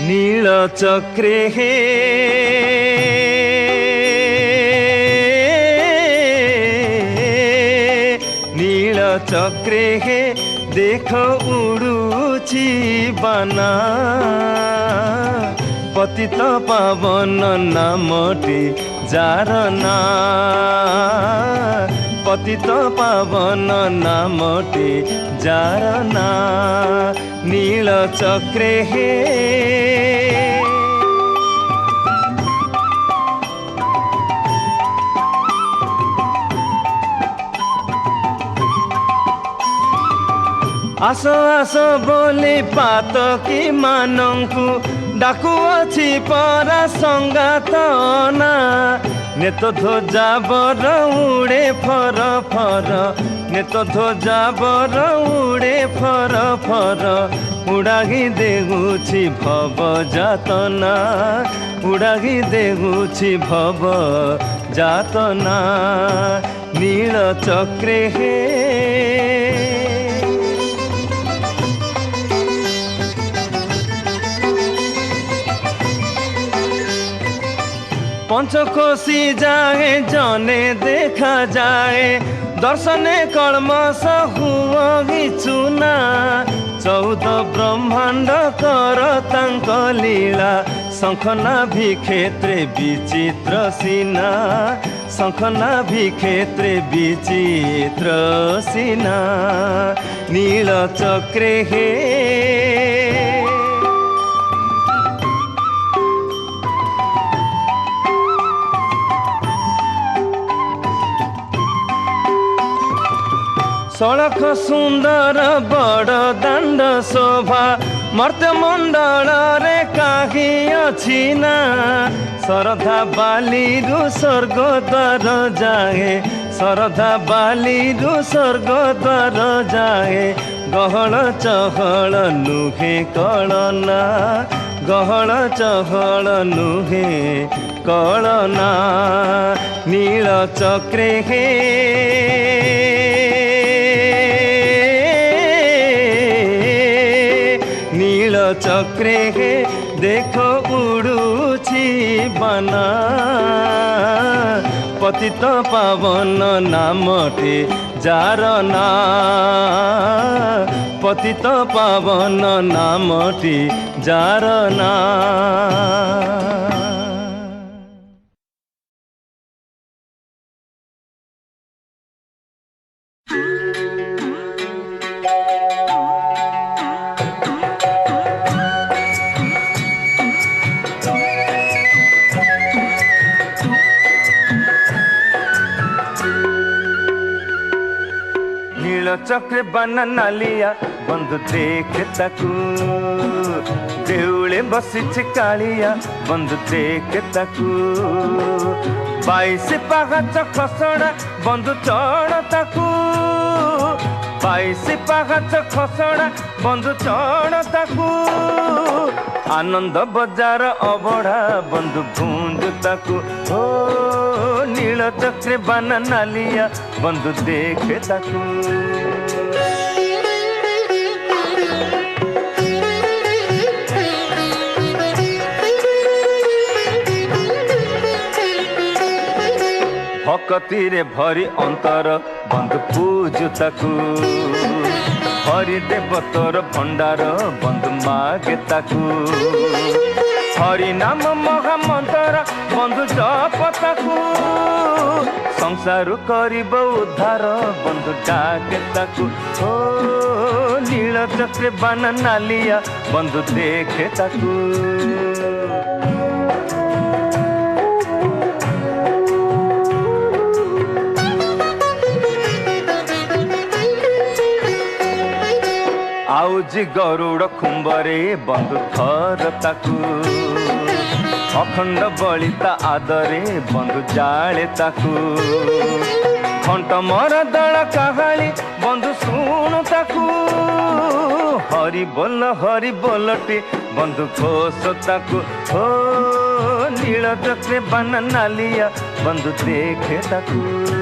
नील चक्रे हे नील चक्रे हे देख उड़ुची बाना पतित पावन नामटी जार ना पतित पावन नामटी जार ना नील चक्रे हे आस आस बोली पातकी मानंकु डाकुअछि परा संगात ना नेत ध्वजा बर उड़े फर फर नेत ध्वजा बर उड़े फर फर उड़ागी देगुछि भव जातना उड़ागी देगुछि भव जातना नील चक्रे हे पंचकोशी जाए जने देखा जाए दर्शने कलमस हुआ चुना 14 ब्रह्मांड कर तांक लीला शंखना भी क्षेत्रे विचित्र सीना शंखना भी क्षेत्रे विचित्र सीना नील चक्रे हे सड़क सुंदर बड़ दांड शोभा मर्त्यमंडल रे काही अछि ना श्रद्धा बालीरु स्वर्ग द्वार जाए श्रद्धा बालीरु स्वर्ग द्वार जाए गहल चहल नुहे कलना गहल चहल नुहे कलना नील चक्रे हे चक्रे हे देख उड़ुछि बाना पतित पावन नामटे जार ना पतित पावन नामटे जार ना चक्र बना नालिया बंधु देख ताकू देउले बसी कालिया बंधु देख ताकू 22 पाहाच खसड़ा बंधु चढ़ ताकू 22 पाहाच खसड़ा बंधु चढ़ ताकू आनंद बजार अबढ़ा बंधु भूंज ताकू ओ नील चक्र बना नालिया बंधु देख ताकू भक्ति रे भरी अंतर बंधु पूजु ताकू हरि देव तोर भंडार बंधु मागे ताकू हरि नाम महामंत्र बंधु जप ताकू संसार करिब उद्धार बंधु डाके ताकू ओ नील चक्र बना नालिया बंधु देखे ताकू आउजी गरुड़ खुंबरे बंधु थर ताकू अखंड बलिता आदरे बंधु जाले ताकू घंट मर दल काहाली बंधु सुनु ताकू हरि बोलटे बंधु घोष ताकू हो नील चक्र बना नालिया बंधु देखे ताकू